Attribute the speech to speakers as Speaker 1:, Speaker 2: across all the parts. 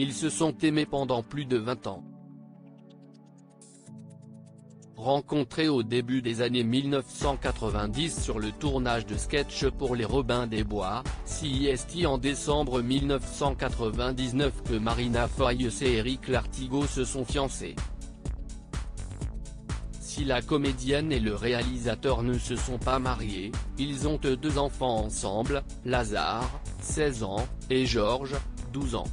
Speaker 1: Ils se sont aimés pendant plus de 20 ans. Rencontrés au début des années 1990 sur le tournage de sketch pour les Robins des Bois, c'est en décembre 1999 que Marina Foïs et Éric Lartigot se sont fiancés. Si la comédienne et le réalisateur ne se sont pas mariés, ils ont 2 enfants ensemble, Lazare, 16 ans, et Georges, 12 ans.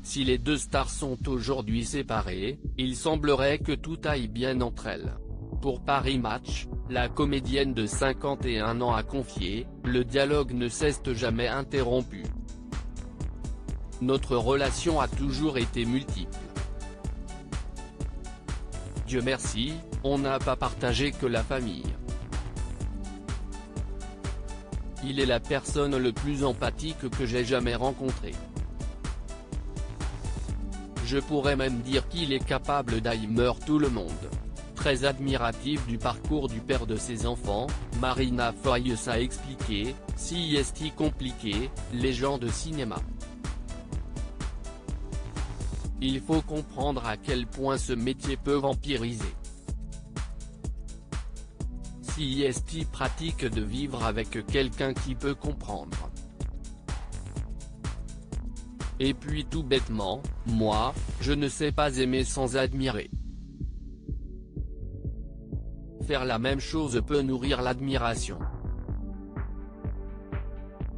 Speaker 1: Si les 2 stars sont aujourd'hui séparées, il semblerait que tout aille bien entre elles. Pour Paris Match, la comédienne de 51 ans a confié « Le dialogue ne s'est jamais interrompu. Notre relation a toujours été multiple. Dieu merci, on n'a pas partagé que la famille. Il est la personne le plus empathique que j'ai jamais rencontrée. Je pourrais même dire qu'il est capable d'aimer tout le monde. » Très admirative du parcours du père de ses enfants, Marina Foïs a expliqué « C'est compliqué, les gens de cinéma. Il faut comprendre à quel point ce métier peut vampiriser. C'est pratique de vivre avec quelqu'un qui peut comprendre. Et puis tout bêtement, moi, je ne sais pas aimer sans admirer. Faire la même chose peut nourrir l'admiration. »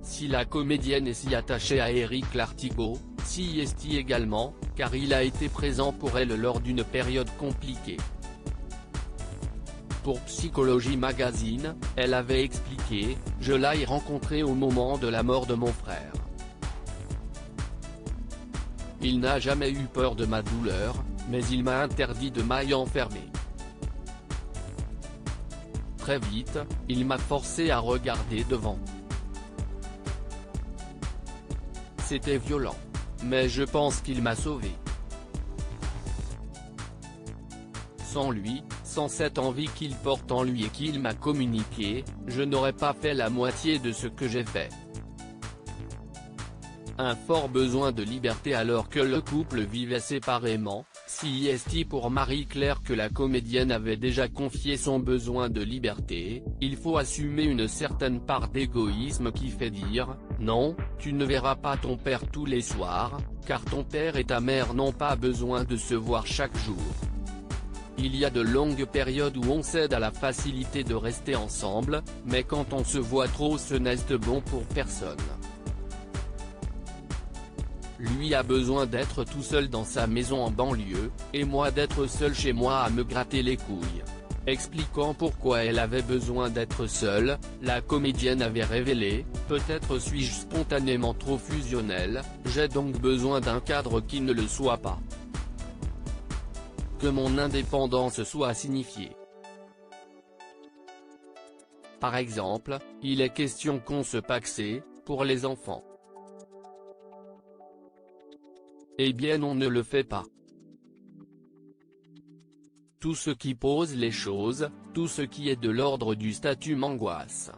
Speaker 1: Si la comédienne est si attachée à Éric Lartigot, c'est également, car il a été présent pour elle lors d'une période compliquée. Pour Psychologie Magazine, elle avait expliqué « Je l'ai rencontré au moment de la mort de mon frère. Il n'a jamais eu peur de ma douleur, mais il m'a interdit de m'y enfermer. Très vite, il m'a forcé à regarder devant. C'était violent. Mais je pense qu'il m'a sauvé. Sans lui, sans cette envie qu'il porte en lui et qu'il m'a communiqué, je n'aurais pas fait la moitié de ce que j'ai fait. » Un fort besoin de liberté alors que le couple vivait séparément, c'est pour Marie-Claire que la comédienne avait déjà confié son besoin de liberté, il faut assumer une certaine part d'égoïsme qui fait dire « Non, tu ne verras pas ton père tous les soirs, car ton père et ta mère n'ont pas besoin de se voir chaque jour. » Il y a de longues périodes où on cède à la facilité de rester ensemble, mais quand on se voit trop ce n'est bon pour personne. Lui a besoin d'être tout seul dans sa maison en banlieue, et moi d'être seul chez moi à me gratter les couilles. Expliquant pourquoi elle avait besoin d'être seule, la comédienne avait révélé « Peut-être suis-je spontanément trop fusionnelle, j'ai donc besoin d'un cadre qui ne le soit pas. Que mon indépendance soit signifiée. Par exemple, il est question qu'on se paxe, pour les enfants. Eh bien on ne le fait pas. Tout ce qui pose les choses, tout ce qui est de l'ordre du statut m'angoisse.